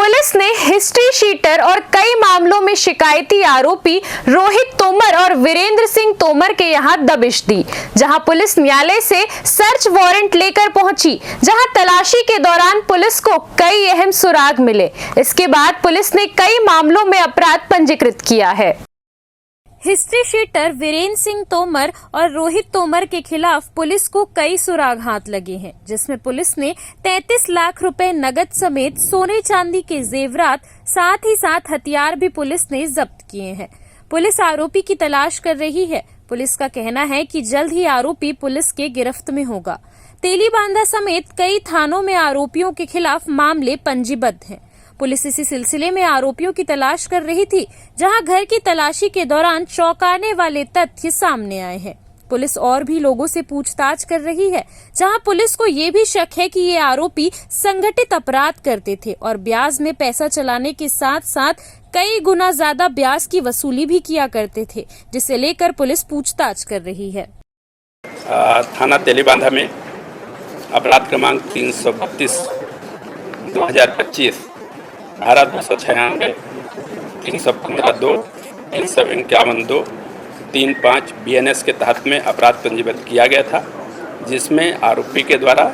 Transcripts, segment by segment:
Police ने history sheeter और कई मामलों में शिकायती आरोपी रोहित तोमर और वीरेंद्र सिंह तोमर के यहां दबिश दी, जहां पुलिस न्यायालय से सर्च वारंट लेकर पहुंची, जहां तलाशी के दौरान पुलिस को कई अहम सुराग मिले। इसके बाद पुलिस ने कई मामलों में अपराध पंजीकृत किया है। हिस्ट्री शीटर वीरेंद्र सिंह तोमर और रोहित तोमर के खिलाफ पुलिस को कई सुराग हाथ लगे हैं, जिसमें पुलिस ने 33 लाख रुपए नगद समेत सोने चांदी के जेवरात, साथ ही साथ हथियार भी पुलिस ने जब्त किए हैं। पुलिस आरोपी की तलाश कर रही है। पुलिस का कहना है कि जल्द ही आरोपी पुलिस के गिरफ्त में होगा। तेलीबांधा समेत कई थानों में आरोपियों के खिलाफ मामले पंजीबद्ध हैं। पुलिस इसी सिलसिले में आरोपियों की तलाश कर रही थी, जहां घर की तलाशी के दौरान चौंकाने वाले तथ्य सामने आए हैं। पुलिस और भी लोगों से पूछताछ कर रही है, जहां पुलिस को ये भी शक है कि ये आरोपी संगठित अपराध करते थे और ब्याज में पैसा चलाने के साथ साथ कई गुना ज्यादा ब्याज की वसूली भी किया करते थे, जिसे लेकर पुलिस पूछताछ कर रही है। थाना तेलीबांधा में अपराध क्रमांक 332 2025 धारा 296, 315(2), 351(2), 35 BNS के तहत में अपराध पंजीबद्ध किया गया था, जिसमें आरोपी के द्वारा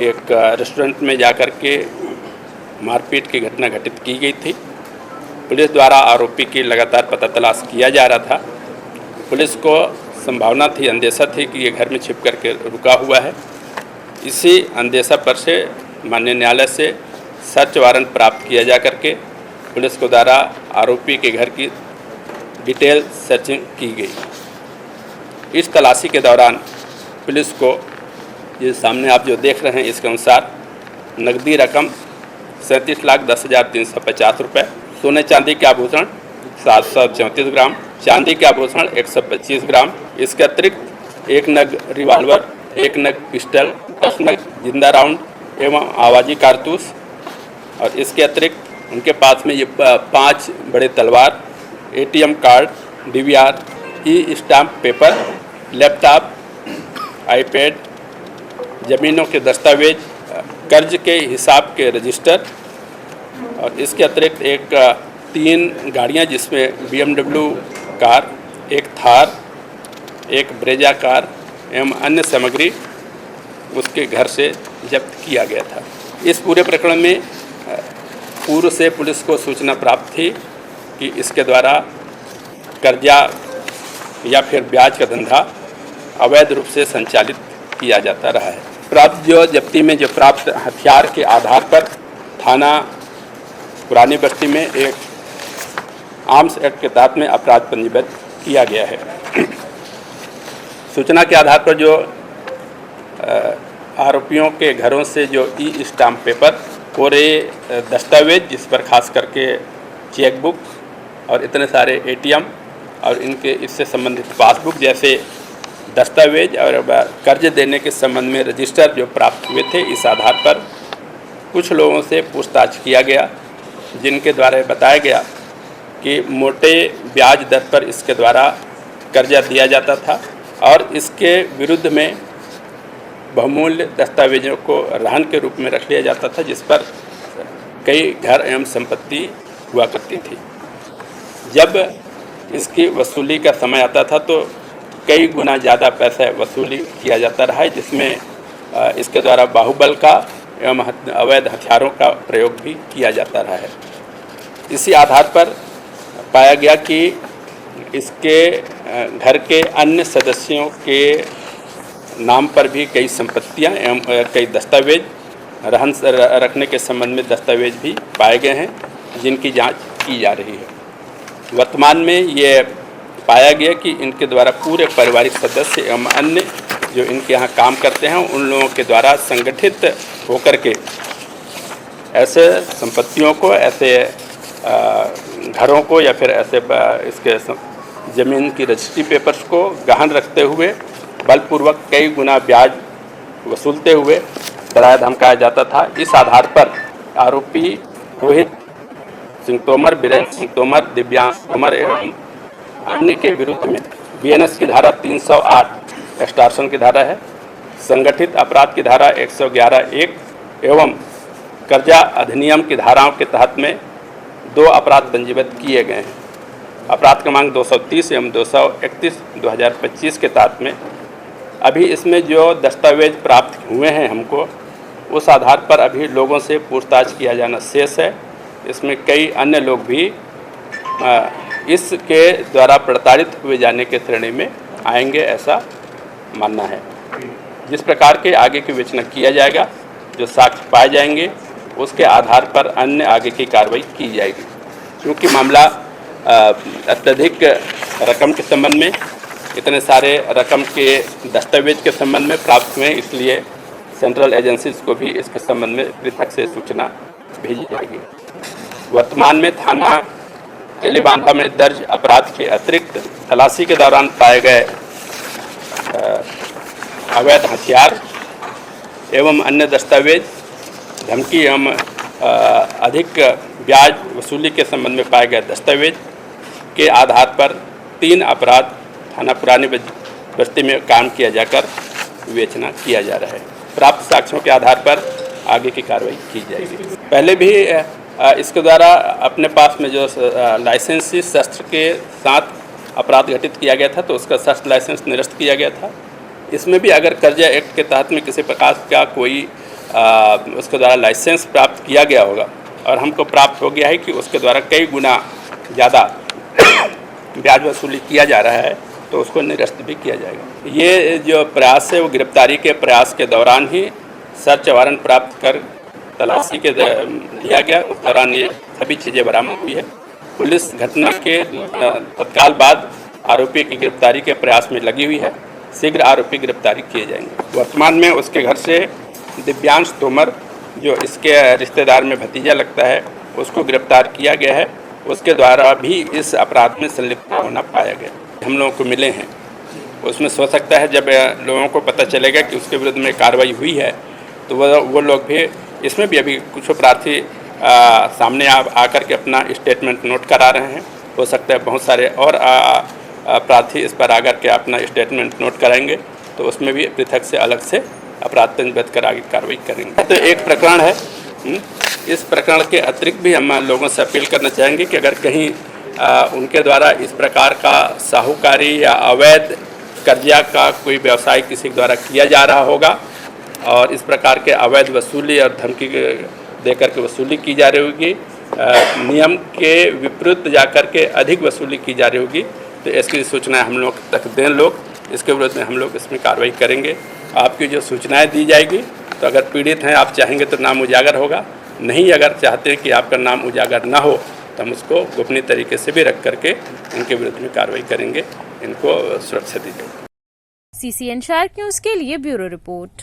एक रेस्टोरेंट में जाकर के मारपीट की घटना घटित की गई थी। पुलिस द्वारा आरोपी की लगातार पता तलाश किया जा रहा था। पुलिस को संभावना थी, अंदेशा थी कि ये घर में छिप करके रुका हुआ है। इसी अंदेशा पर से माननीय न्यायालय से सर्च वारंट प्राप्त किया जा करके पुलिस को द्वारा आरोपी के घर की डिटेल सर्चिंग की गई। इस तलाशी के दौरान पुलिस को ये सामने आप जो देख रहे हैं, इसके अनुसार नकदी रकम 37,10,350 रुपये, सोने चांदी के आभूषण 734 ग्राम, चांदी के आभूषण 125 ग्राम। इसके अतिरिक्त 1 नग रिवाल्वर, 1 नग पिस्टल, 10 नग जिंदा राउंड एवं आवाजी कारतूस, और इसके अतिरिक्त उनके पास में ये 5 बड़े तलवार, ATM card, DVR, e stamp paper, laptop, iPad, ज़मीनों के दस्तावेज, कर्ज के हिसाब के रजिस्टर, और इसके अतिरिक्त 3 गाड़ियां जिसमें BMW कार, एक थार, एक ब्रेजा कार एवं अन्य सामग्री उसके घर से जब्त किया गया था। इस पूरे प्रकरण में पूर्व से पुलिस को सूचना प्राप्त थी कि इसके द्वारा कर्जा या फिर ब्याज का धंधा अवैध रूप से संचालित किया जाता रहा है। प्राप्त जब्ती में प्राप्त हथियार के आधार पर थाना पुरानी बस्ती में एक आर्म्स एक्ट के तहत में अपराध पंजीबद्ध किया गया है। सूचना के आधार पर जो आरोपियों के घरों से जो ई-स्टाम्प पेपर, पूरे दस्तावेज, जिस पर खास करके चेकबुक और इतने सारे ATM और इनके इससे संबंधित पासबुक जैसे दस्तावेज और कर्ज देने के संबंध में रजिस्टर जो प्राप्त हुए थे, इस आधार पर कुछ लोगों से पूछताछ किया गया, जिनके द्वारा बताया गया कि मोटे ब्याज दर पर इसके द्वारा कर्जा दिया जाता था और इसके विरुद्ध में बहुमूल्य दस्तावेजों को रहन के रूप में रख लिया जाता था, जिस पर कई घर एवं संपत्ति हुआ करती थी। जब इसकी वसूली का समय आता था तो कई गुना ज़्यादा पैसा वसूली किया जाता रहा है, जिसमें इसके द्वारा बाहुबल का एवं अवैध हथियारों का प्रयोग भी किया जाता रहा है। इसी आधार पर पाया गया कि इसके घर के अन्य सदस्यों के नाम पर भी कई संपत्तियां एवं कई दस्तावेज रहन रखने के संबंध में दस्तावेज भी पाए गए हैं, जिनकी जांच की जा रही है। वर्तमान में ये पाया गया कि इनके द्वारा पूरे पारिवारिक सदस्य एवं अन्य जो इनके यहाँ काम करते हैं, उन लोगों के द्वारा संगठित होकर के ऐसे संपत्तियों को, ऐसे घरों को या फिर ऐसे इसके ज़मीन की रजिस्ट्री पेपर्स को गहन रखते हुए बलपूर्वक कई गुना ब्याज वसूलते हुए डराया धमकाया जाता था। इस आधार पर आरोपी रोहित सिंह तोमर, वीरेंद्र सिंह तोमर, दिव्यांश तोमर एवं अन्य के विरुद्ध में BNS की धारा 308 एक्सटॉर्शन की धारा है, संगठित अपराध की धारा 111(1) एवं कर्जा अधिनियम की धाराओं के तहत में 2 अपराध पंजीबद्ध किए गए हैं। अपराध क्रमांक 230 एवं 231 2025 के तहत में अभी इसमें जो दस्तावेज प्राप्त हुए हैं हमको, उस आधार पर अभी लोगों से पूछताछ किया जाना शेष है। इसमें कई अन्य लोग भी इसके द्वारा प्रताड़ित हुए जाने के श्रेणी में आएंगे, ऐसा मानना है। जिस प्रकार के आगे की विवेचना किया जाएगा, जो साक्ष्य पाए जाएंगे, उसके आधार पर अन्य आगे की कार्रवाई की जाएगी। क्योंकि मामला अत्यधिक रकम के संबंध में, इतने सारे रकम के दस्तावेज के संबंध में प्राप्त हुए, इसलिए सेंट्रल एजेंसीज को भी इसके संबंध में पृथक से सूचना भेजी जाएगी। वर्तमान में थाना तेलीबांधा में दर्ज अपराध के अतिरिक्त तलाशी के दौरान पाए गए अवैध हथियार एवं अन्य दस्तावेज, धमकी एवं अधिक ब्याज वसूली के संबंध में पाए गए दस्तावेज के आधार पर 3 अपराध थाना पुरानी बस्ती में काम किया जाकर विवेचना किया जा रहा है। प्राप्त साक्ष्यों के आधार पर आगे की कार्रवाई की जाएगी। पहले भी इसके द्वारा अपने पास में जो लाइसेंसी शस्त्र के साथ अपराध घटित किया गया था, तो उसका शस्त्र लाइसेंस निरस्त किया गया था। इसमें भी अगर कर्जा एक्ट के तहत में किसी प्रकार का कोई उसके द्वारा लाइसेंस प्राप्त किया गया होगा और हमको प्राप्त हो गया है कि उसके द्वारा कई गुना ज़्यादा ब्याज वसूली किया जा रहा है, तो उसको निरस्त भी किया जाएगा। ये जो प्रयास है वो गिरफ्तारी के प्रयास के दौरान ही सर्च वारंट प्राप्त कर तलाशी के लिया गया। उस दौरान ये सभी चीज़ें बरामद हुई है। पुलिस घटना के तत्काल बाद आरोपी की गिरफ्तारी के प्रयास में लगी हुई है। शीघ्र आरोपी गिरफ्तारी किए जाएंगे। वर्तमान में उसके घर से दिव्यांश तोमर, जो इसके रिश्तेदार में भतीजा लगता है, उसको गिरफ्तार किया गया है। उसके द्वारा भी इस अपराध में संलिप्त होना पाया गया। हम लोगों को मिले हैं, उसमें हो सकता है जब लोगों को पता चलेगा कि उसके विरुद्ध में कार्रवाई हुई है, तो वो लोग भी, इसमें भी अभी कुछ प्रार्थी सामने आकर के अपना स्टेटमेंट नोट करा रहे हैं। हो सकता है बहुत सारे और प्रार्थी इस पर आकर के अपना स्टेटमेंट नोट कराएंगे, तो उसमें भी पृथक से अलग से अपराध पंजीबद्ध कर आगे कार्रवाई करेंगे। तो एक प्रकरण है, इस प्रकरण के अतिरिक्त भी हम लोगों से अपील करना चाहेंगे कि अगर कहीं उनके द्वारा इस प्रकार का साहूकारी या अवैध कर्जा का कोई व्यवसाय किसी के द्वारा किया जा रहा होगा और इस प्रकार के अवैध वसूली और धमकी देकर के वसूली की जा रही होगी, नियम के विपरीत जाकर के अधिक वसूली की जा रही होगी, तो इसकी सूचनाएं हम लोग तक दें लोग। इसके विरोध में हम लोग इसमें कार्रवाई करेंगे। आपकी जो सूचनाएं दी जाएगी, तो अगर पीड़ित हैं, आप चाहेंगे तो नाम उजागर होगा, नहीं अगर चाहते हैं कि आपका नाम उजागर ना हो, तो हम उसको गोपनीय तरीके से भी रख करके इनके विरुद्ध में कार्रवाई करेंगे, इनको सुरक्षा दी जाएगी। CCN शार्क न्यूज़ के लिए ब्यूरो रिपोर्ट।